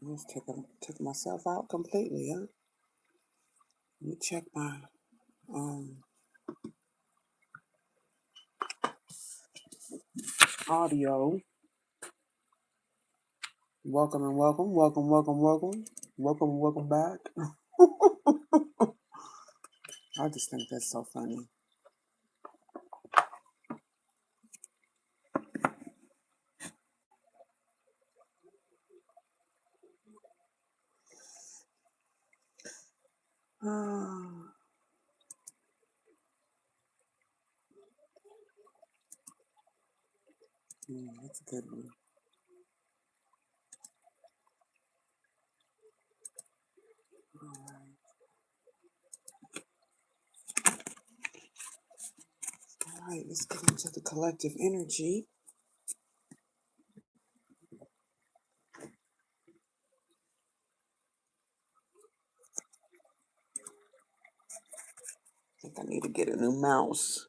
just took myself out completely, huh? Let me check my audio. Welcome and welcome, welcome, welcome, welcome, welcome, welcome back. I just think that's so funny. That's a good one. All right, let's get into the collective energy. I think I need to get a new mouse.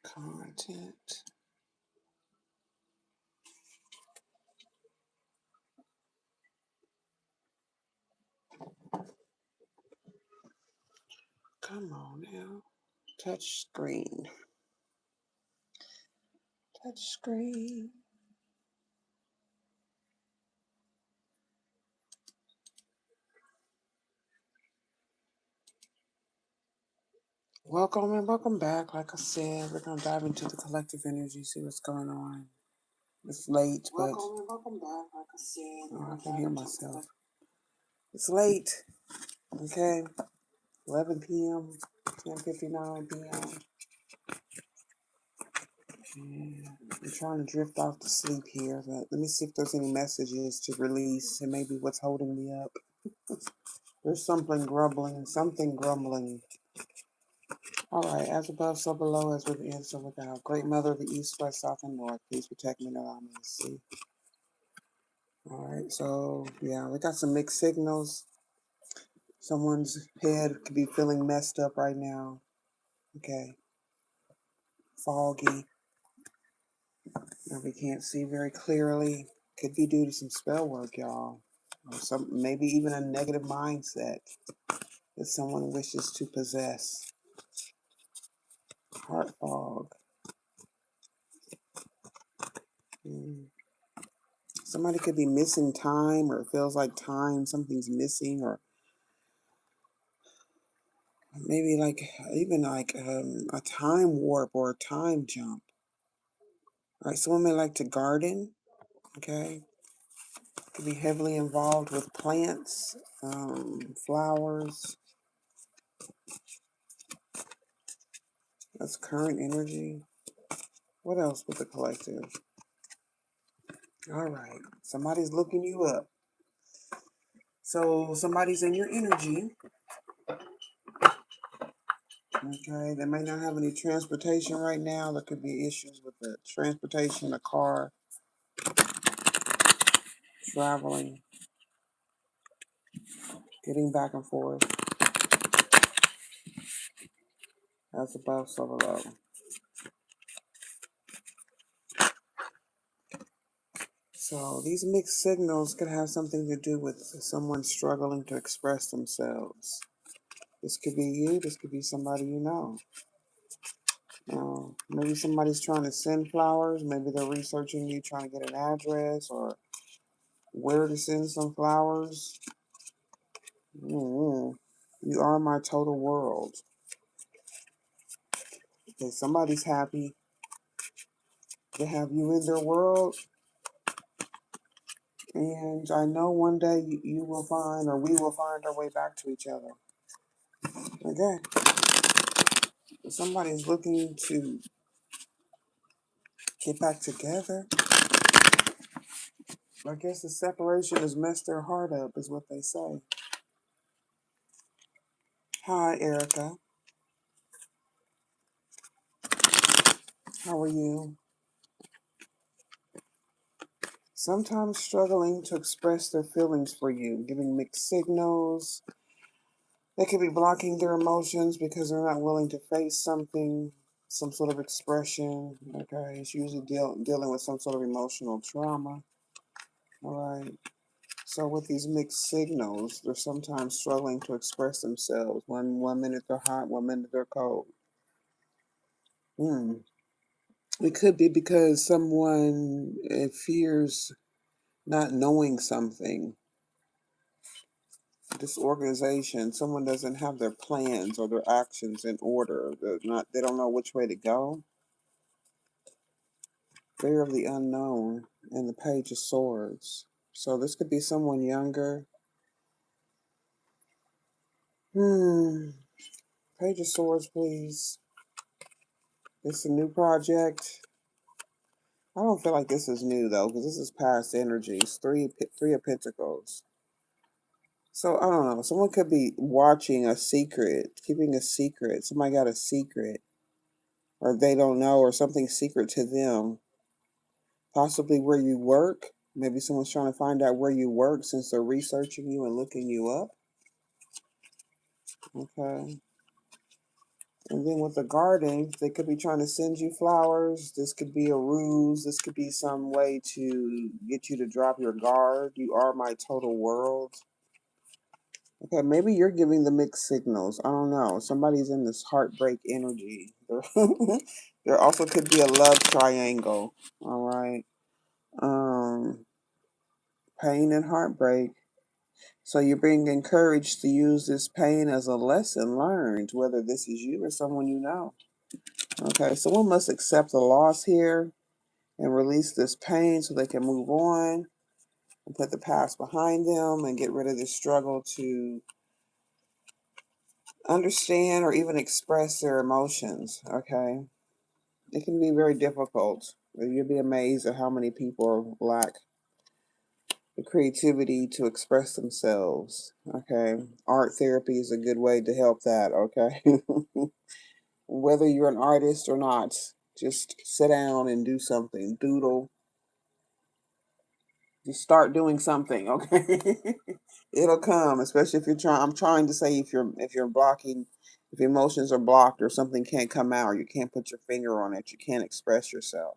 Content. Come on now. Touch screen. Touch screen. Welcome and welcome back. Like I said, we're going to dive into the collective energy, see what's going on. It's late, but welcome and welcome back. Like I said, I can hear myself. It's late. Okay. 11 p.m., 10:59 p.m. I'm trying to drift off to sleep here, but let me see if there's any messages to release and maybe what's holding me up. There's something grumbling. All right, as above, so below, as within, so without. Great Mother of the East, West, South, and North, please protect me and allow me to see. All right, so yeah, we got some mixed signals. Someone's head could be feeling messed up right now. Okay. Foggy. Now we can't see very clearly. Could be due to some spell work, y'all. Or maybe even a negative mindset that someone wishes to possess. Heart fog. Somebody could be missing time, or it feels like something's missing, or maybe even a time warp or a time jump. All right, someone may like to garden. Okay. Could be heavily involved with plants, flowers. That's current energy. What else with the collective? All right. Somebody's looking you up. So somebody's in your energy. Okay. They may not have any transportation right now. There could be issues with the transportation, a car, traveling, getting back and forth. As above, so below. So these mixed signals could have something to do with someone struggling to express themselves. This could be you. This could be somebody you know. Maybe somebody's trying to send flowers. Maybe they're researching you, trying to get an address or where to send some flowers. You are my total world. Okay, somebody's happy to have you in their world. And I know one day you will find, or we will find our way back to each other. Okay. Somebody's looking to get back together. I guess the separation has messed their heart up, is what they say. Hi, Erica. How are you? Sometimes struggling to express their feelings for you, giving mixed signals. They could be blocking their emotions because they're not willing to face something. some sort of expression. Okay, it's usually dealing with some sort of emotional trauma. All right. So with these mixed signals, they're sometimes struggling to express themselves. One minute they're hot, 1 minute they're cold. It could be because someone fears not knowing something. This organization, someone doesn't have their plans or their actions in order. They don't know which way to go. Fear of the unknown and the Page of Swords. So this could be someone younger. Page of Swords, please. It's a new project. I don't feel like this is new though, because this is past energies. Three of Pentacles. So I don't know. Someone could be watching a secret, keeping a secret. Somebody got a secret, or they don't know, or something secret to them. Possibly where you work. Maybe someone's trying to find out where you work since they're researching you and looking you up. Okay. And then with the garden, they could be trying to send you flowers. This could be a ruse. This could be some way to get you to drop your guard. You are my total world. Okay, maybe you're giving the mixed signals. I don't know. Somebody's in this heartbreak energy. There also could be a love triangle. All right. Pain and heartbreak. So you're being encouraged to use this pain as a lesson learned, whether this is you or someone you know. Okay, someone must accept the loss here and release this pain so they can move on and put the past behind them and get rid of this struggle to understand or even express their emotions. Okay, it can be very difficult. You'll be amazed at how many people lack the creativity to express themselves. Okay, art therapy is a good way to help that. Okay. Whether you're an artist or not, just sit down and do something, doodle. Just start doing something, okay? It'll come, especially if you're trying. I'm trying to say if you're blocking, if emotions are blocked or something can't come out, or you can't put your finger on it, you can't express yourself.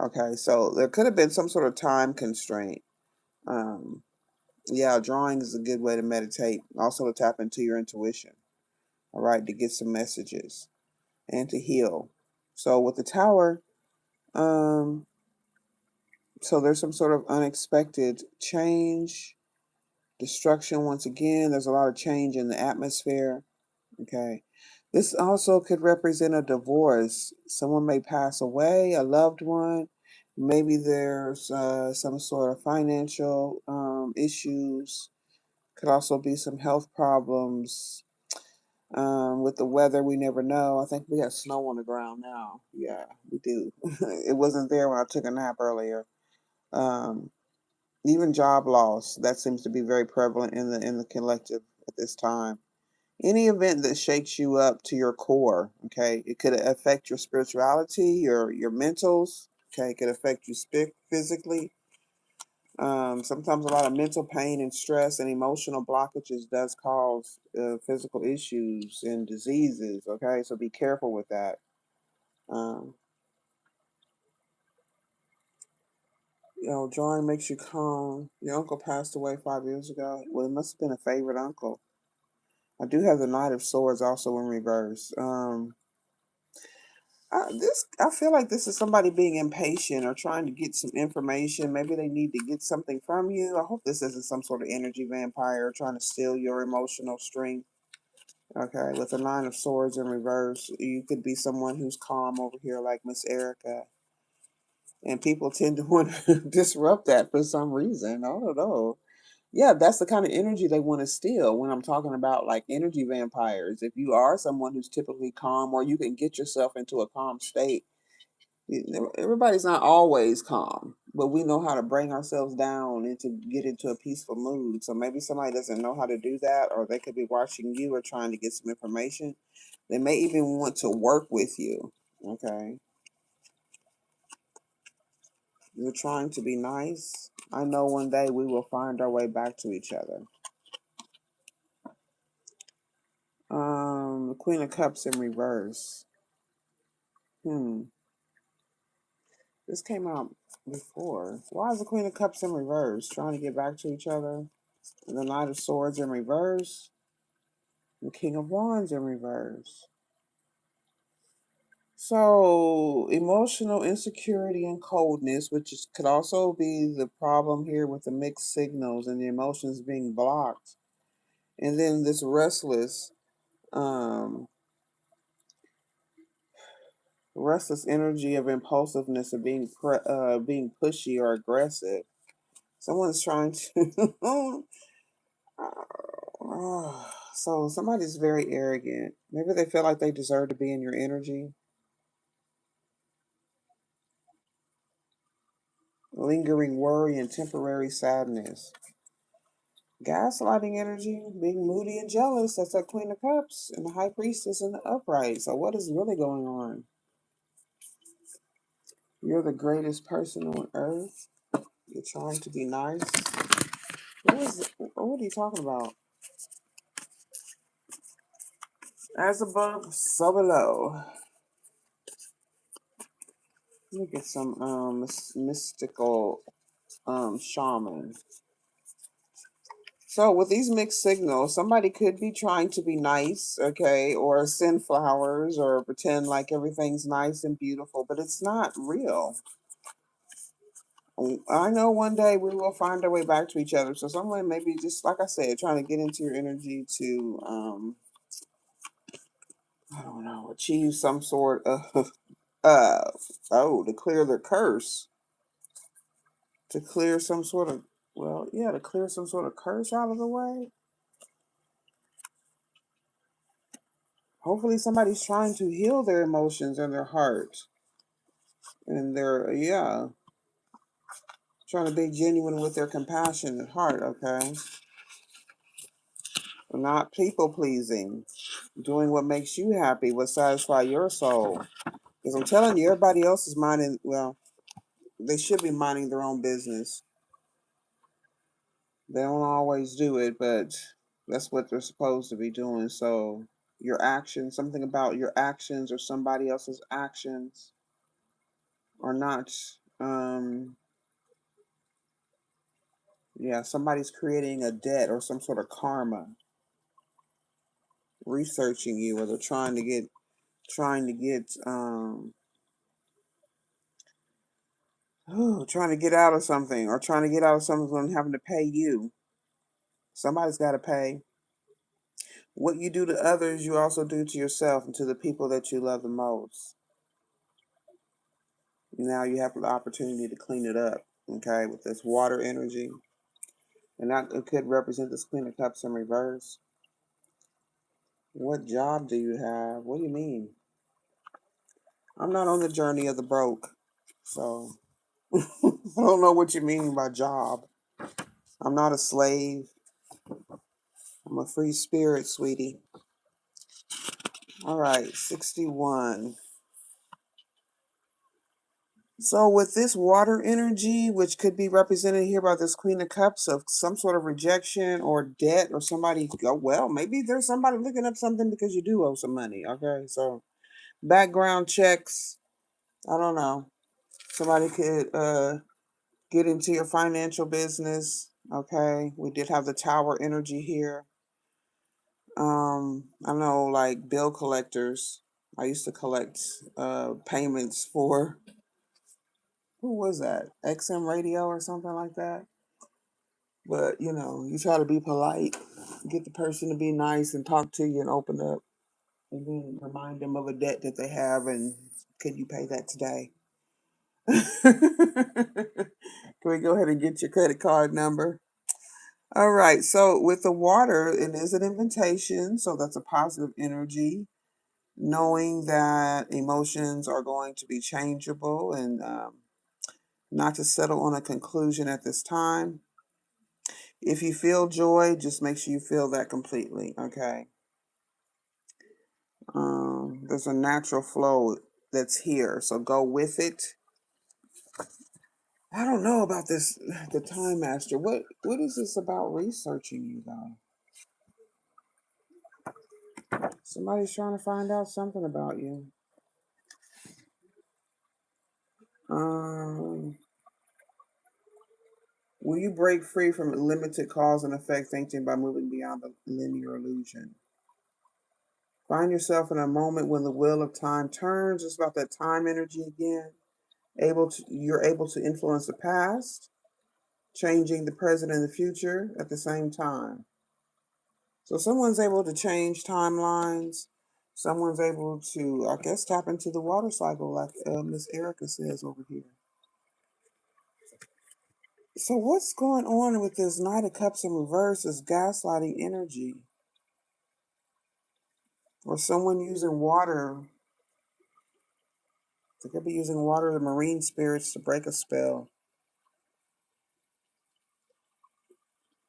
Okay, so there could have been some sort of time constraint. Um, yeah, drawing is a good way to meditate. Also to tap into your intuition. All right, to get some messages and to heal. So with the Tower, um, so there's some sort of unexpected change, destruction once again. There's a lot of change in the atmosphere. Okay. This also could represent a divorce. Someone may pass away, a loved one. Maybe there's some sort of financial issues. Could also be some health problems. With the weather, we never know. I think we have snow on the ground now. Yeah, we do. It wasn't there when I took a nap earlier. Um, Even job loss, that seems to be very prevalent in the collective at this time. Any event that shakes you up to your core, okay, it could affect your spirituality, your mentals, okay, it could affect you physically. Sometimes a lot of mental pain and stress and emotional blockages does cause physical issues and diseases, okay, so be careful with that. Um, drawing makes you calm. Your uncle passed away 5 years ago. Well, it must have been a favorite uncle. I do have the Knight of Swords also in reverse. I feel like this is somebody being impatient or trying to get some information. Maybe they need to get something from you. I hope this isn't some sort of energy vampire trying to steal your emotional strength. Okay, with the Nine of Swords in reverse, you could be someone who's calm over here, like Miss Erica, and people tend to want to disrupt that for some reason. I don't know. Yeah, that's the kind of energy they want to steal when I'm talking about like energy vampires. If you are someone who's typically calm or you can get yourself into a calm state, everybody's not always calm, but we know how to bring ourselves down and to get into a peaceful mood. So maybe somebody doesn't know how to do that, or they could be watching you or trying to get some information. They may even want to work with you. Okay. You're trying to be nice. I know one day we will find our way back to each other. The Queen of Cups in reverse. This came out before. Why is the Queen of Cups in reverse? Trying to get back to each other. And the Knight of Swords in reverse. The King of Wands in reverse. So, emotional insecurity and coldness, which could also be the problem here with the mixed signals and the emotions being blocked. And then this restless, restless energy of impulsiveness of being being pushy or aggressive. Someone's trying to. So somebody's very arrogant. Maybe they feel like they deserve to be in your energy. Lingering worry and temporary sadness. Gaslighting energy, being moody and jealous. That's that Queen of Cups and the High Priestess in the upright. So what is really going on? You're the greatest person on earth. You're trying to be nice. What are you talking about? As above, so below. Let me get some mystical shaman. So with these mixed signals, somebody could be trying to be nice, okay, or send flowers or pretend like everything's nice and beautiful, but it's not real. I know one day we will find our way back to each other. So someone maybe just like I said, trying to get into your energy to I don't know, achieve some sort of to clear the curse. To clear some sort of to clear some sort of curse out of the way. Hopefully somebody's trying to heal their emotions and their heart. And they're trying to be genuine with their compassionate heart, okay? Not people pleasing. Doing what makes you happy, what satisfies your soul. Because I'm telling you, everybody else is minding, well, they should be minding their own business. They don't always do it, but that's what they're supposed to be doing. So your actions, something about your actions or somebody else's actions are not, somebody's creating a debt or some sort of karma, researching you, or they're trying to get out of something, or trying to get out of something and having to pay you. Somebody's got to pay. What you do to others, you also do to yourself and to the people that you love the most. Now you have the opportunity to clean it up, okay, with this water energy. And that it could represent this Queen of Cups in reverse. What job do you have? What do you mean? I'm not on the journey of the broke, so I don't know what you mean by job. I'm not a slave. I'm a free spirit, sweetie. All right, 61. So with this water energy, which could be represented here by this Queen of Cups of some sort of rejection or debt, or somebody go, well, maybe there's somebody looking up something because you do owe some money. Okay, so background checks. I don't know. Somebody could get into your financial business. Okay, we did have the Tower energy here. I know, like bill collectors. I used to collect payments for, who was that? XM Radio or something like that. But you try to be polite, get the person to be nice and talk to you and open up, and then remind them of a debt that they have, and can you pay that today? Can we go ahead and get your credit card number? All right. So with the water, it is an invitation. So that's a positive energy, knowing that emotions are going to be changeable, and not to settle on a conclusion at this time. If you feel joy, just make sure you feel that completely, okay? There's a natural flow that's here, so go with it. I don't know about this, the Time Master. What is this about researching you, though? Somebody's trying to find out something about you. Will you break free from limited cause and effect thinking by moving beyond the linear illusion? Find yourself in a moment when the wheel of time turns. It's about that time energy again. You're able to influence the past, changing the present and the future at the same time. So someone's able to change timelines. Someone's able to, I guess, tap into the water cycle, like Miss Erica says over here. So what's going on with this Knight of Cups in reverse is gaslighting energy. Or someone using water. They could be using water or marine spirits to break a spell.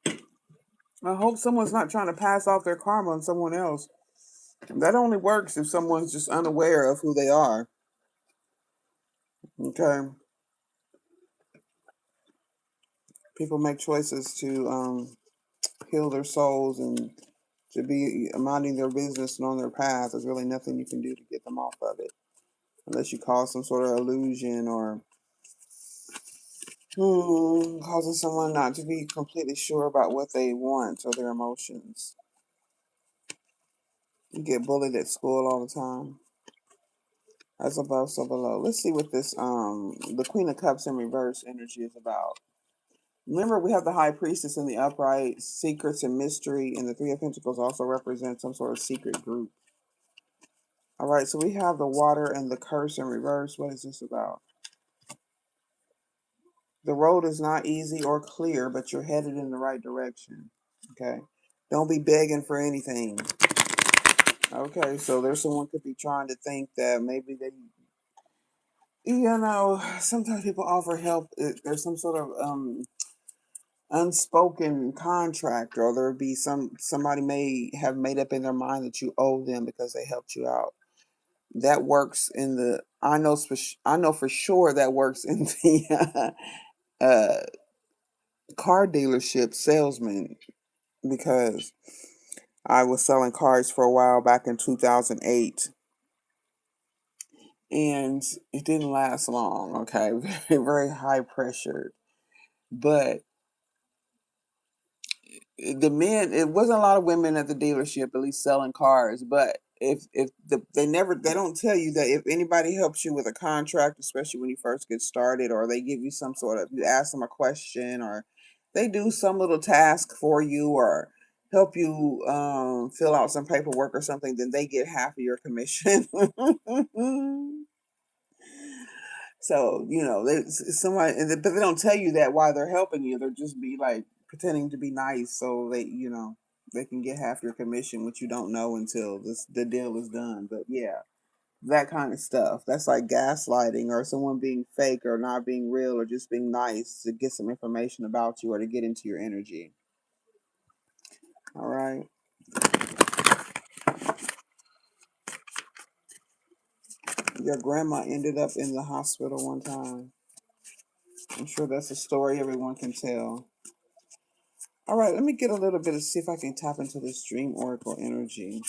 I hope someone's not trying to pass off their karma on someone else. That only works if someone's just unaware of who they are. Okay. People make choices to heal their souls and to be minding their business and on their path. There's really nothing you can do to get them off of it. Unless you cause some sort of illusion or causing someone not to be completely sure about what they want or their emotions. You get bullied at school all the time. As above, so below. Let's see what this the Queen of Cups in reverse energy is about. Remember, we have the High Priestess in the upright, secrets and mystery, and the Three of Pentacles also represent some sort of secret group. All right, so we have the water and the curse in reverse. What is this about? The road is not easy or clear, but you're headed in the right direction. Okay. Don't be begging for anything. Okay, so there's someone could be trying to think that maybe they, sometimes people offer help. There's some sort of unspoken contract, or there be somebody may have made up in their mind that you owe them because they helped you out. That works in the I know for sure that works in the car dealership salesman, because I was selling cars for a while back in 2008, and it didn't last long. Okay, very very high pressured, but the men, it wasn't a lot of women at the dealership at least selling cars. But they don't tell you that if anybody helps you with a contract, especially when you first get started, or they give you some sort of, you ask them a question, or they do some little task for you, or help you fill out some paperwork or something, then they get half of your commission. So, somebody, but they don't tell you that while they're helping you. They're just be like pretending to be nice so they can get half your commission, which you don't know until the deal is done. But yeah, that kind of stuff. That's like gaslighting, or someone being fake or not being real, or just being nice to get some information about you or to get into your energy. All right. Your grandma ended up in the hospital one time. I'm sure that's a story everyone can tell. All right, let me get a little bit of, see if I can tap into this Dream Oracle energy.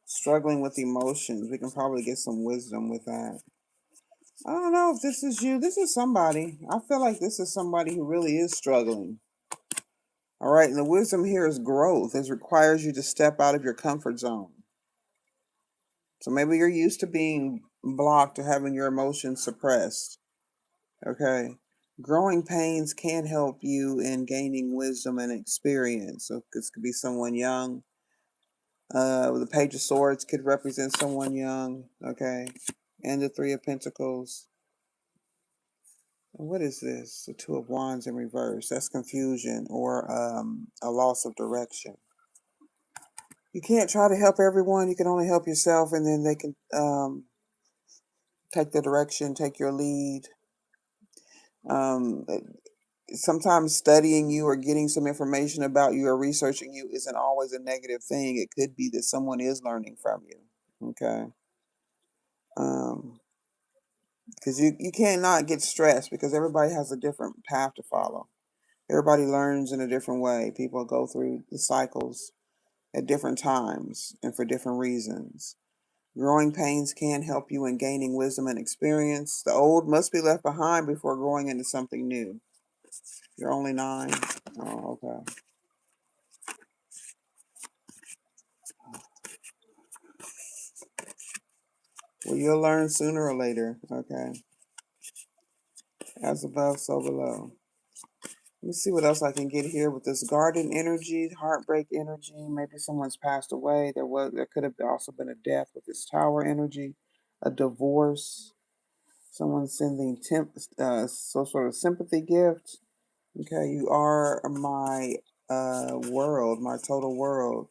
Struggling with emotions. We can probably get some wisdom with that. I don't know if this is you. This is somebody. I feel like this is somebody who really is struggling. All right, and the wisdom here is growth. It requires you to step out of your comfort zone. So maybe you're used to being blocked or having your emotions suppressed. Okay. Growing pains can help you in gaining wisdom and experience. So this could be someone young. The Page of Swords could represent someone young. Okay. And the Three of Pentacles. What is this? The Two of Wands in reverse. That's confusion or a loss of direction. You can't try to help everyone. You can only help yourself, and then they can take the direction, take your lead. Um, Sometimes studying you or getting some information about you or researching you isn't always a negative thing. It could be that someone is learning from you. Okay. Because you cannot get stressed because everybody has a different path to follow. Everybody learns in a different way. People go through the cycles at different times and for different reasons. Growing pains can help you in gaining wisdom and experience. The old must be left behind before growing into something new. You're only 9. Oh, okay. Well, you'll learn sooner or later. Okay. As above, so below. Let me see what else I can get here with this garden energy, heartbreak energy. Maybe someone's passed away. There could have also been a death with this tower energy, a divorce. Someone sending some sort of sympathy gift. Okay, you are my world, my total world.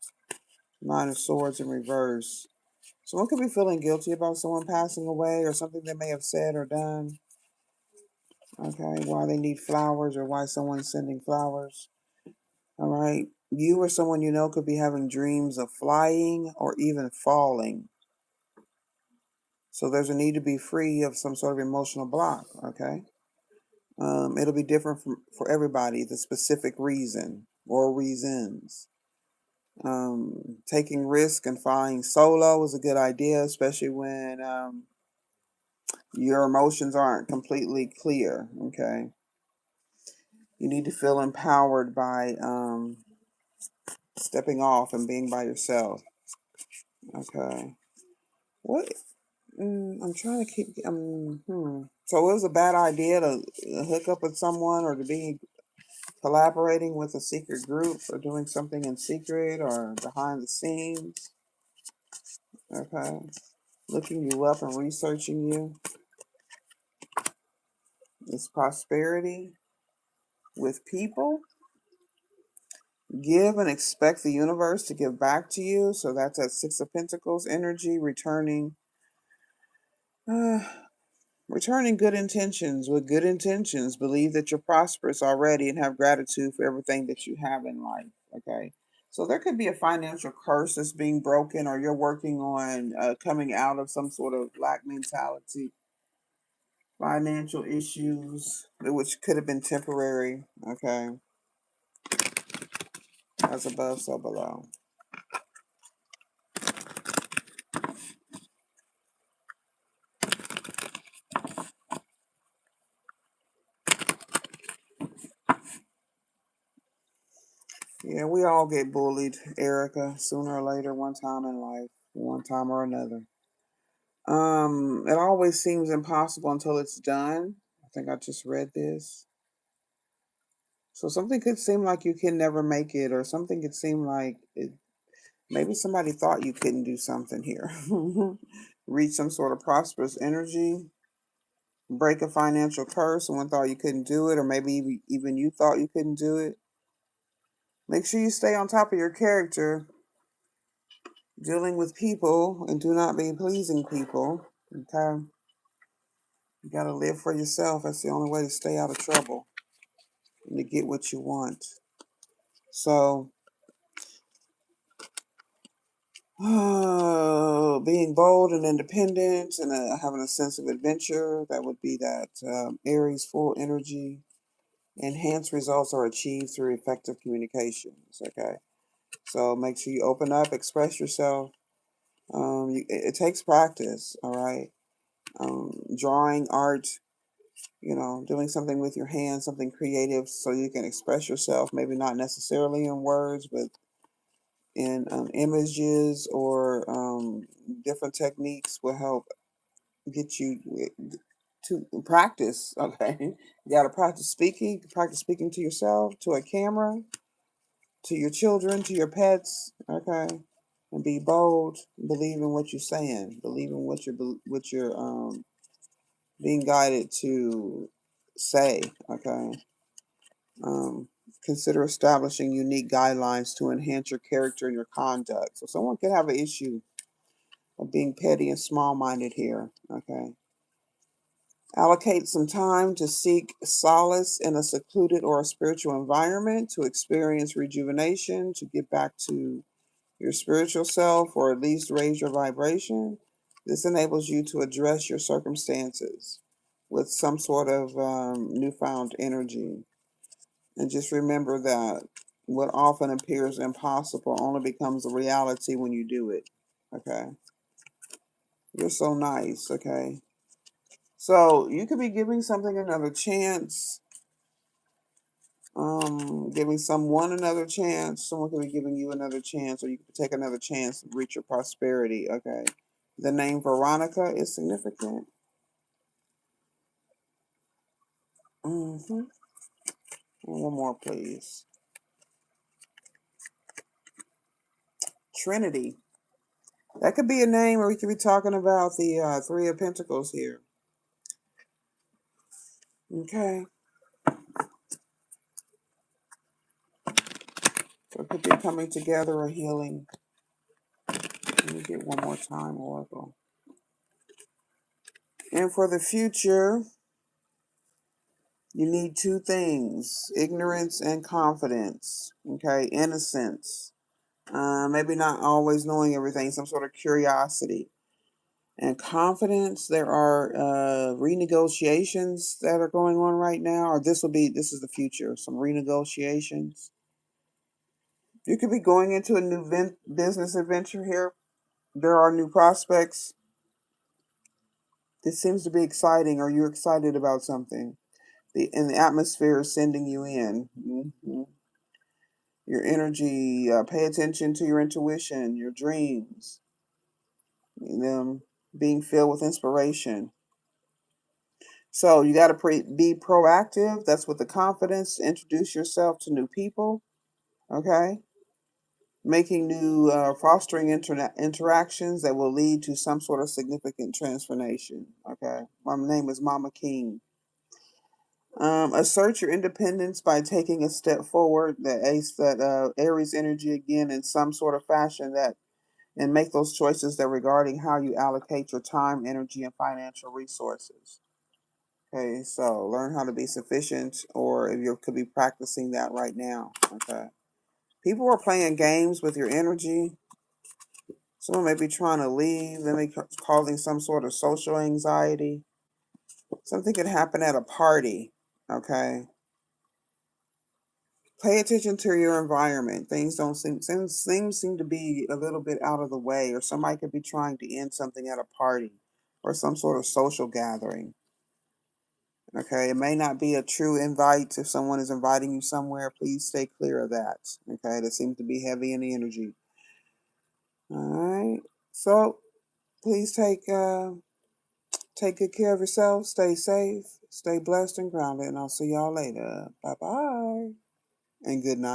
9 of Swords in reverse. Someone could be feeling guilty about someone passing away or something they may have said or done. Okay, why they need flowers or why someone's sending flowers. All right, you or someone you know could be having dreams of flying or even falling. So there's a need to be free of some sort of emotional block. Okay, it'll be different for everybody. The specific reason or reasons. Taking risk and flying solo is a good idea, especially when your emotions aren't completely clear. Okay, you need to feel empowered by stepping off and being by yourself. Okay, what? I'm trying to keep. So it was a bad idea to hook up with someone or to be collaborating with a secret group or doing something in secret or behind the scenes. Okay, looking you up and researching you. It's prosperity with people. Give and expect the universe to give back to you. So that's that 6 of Pentacles energy, uh, returning good intentions with good intentions. Believe that you're prosperous already and have gratitude for everything that you have in life. Okay. So there could be a financial curse that's being broken, or you're working on coming out of some sort of lack mentality, financial issues, which could have been temporary. Okay. As above, so below. Yeah, we all get bullied, Erica, sooner or later, one time in life, one time or another. It always seems impossible until it's done. I think I just read this. So something could seem like you can never make it, or something could seem like maybe somebody thought you couldn't do something here. Reach some sort of prosperous energy, break a financial curse, someone thought you couldn't do it, or maybe even you thought you couldn't do it. Make sure you stay on top of your character, dealing with people, and do not be pleasing people. Okay? You got to live for yourself. That's the only way to stay out of trouble and to get what you want. So, being bold and independent and having a sense of adventure, that would be that Aries full energy. Enhanced results are achieved through effective communications. Okay? So, make sure you open up, express yourself. It takes practice, all right? Drawing, art, doing something with your hands, something creative so you can express yourself, maybe not necessarily in words, but in images or different techniques will help get you to practice. Okay. You got to practice speaking to yourself, to a camera, to your children, to your pets. Okay. And be bold, believe in what you're saying, believe in what you're being guided to say. Okay. Um, Consider establishing unique guidelines to enhance your character and your conduct. So someone could have an issue of being petty and small-minded here. Okay. Allocate some time to seek solace in a secluded or a spiritual environment to experience rejuvenation, to get back to your spiritual self, or at least raise your vibration. This enables you to address your circumstances with some sort of newfound energy. And just remember that what often appears impossible only becomes a reality when you do it. Okay. You're so nice, okay? So you could be giving something another chance. Giving someone another chance. Someone could be giving you another chance, or you could take another chance to reach your prosperity, okay? The name Veronica is significant. Mm-hmm. One more, please. Trinity. That could be a name, or we could be talking about the Three of Pentacles here. Okay. So it could be coming together or healing. Let me get one more time, Oracle. And for the future, you need two things: ignorance and confidence. Okay, innocence. Maybe not always knowing everything, some sort of curiosity. And confidence, there are renegotiations that are going on right now, or this is the future, some renegotiations. You could be going into a new business adventure here. There are new prospects. This seems to be exciting, or you're excited about something. And the atmosphere is sending you in. Your energy, pay attention to your intuition, your dreams, them being filled with inspiration. So you got to be proactive. That's with the confidence. Introduce yourself to new people. Okay. Making new, fostering interactions that will lead to some sort of significant transformation. Okay. My name is Moma King. Assert your independence by taking a step forward. That Aries energy again in some sort of fashion, and make those choices that regarding how you allocate your time, energy, and financial resources. Okay, so learn how to be sufficient, or if you could be practicing that right now. Okay, people are playing games with your energy. Someone may be trying to leave. They may be causing some sort of social anxiety. Something could happen at a party. Okay, pay attention to your environment. Things don't things seem to be a little bit out of the way, or somebody could be trying to end something at a party or some sort of social gathering. Okay, it may not be a true invite. If someone is inviting you somewhere, please stay clear of that. Okay, that seems to be heavy in the energy. All right, so please take good care of yourself. Stay safe, stay blessed and grounded, and I'll see y'all later. Bye bye, and good night.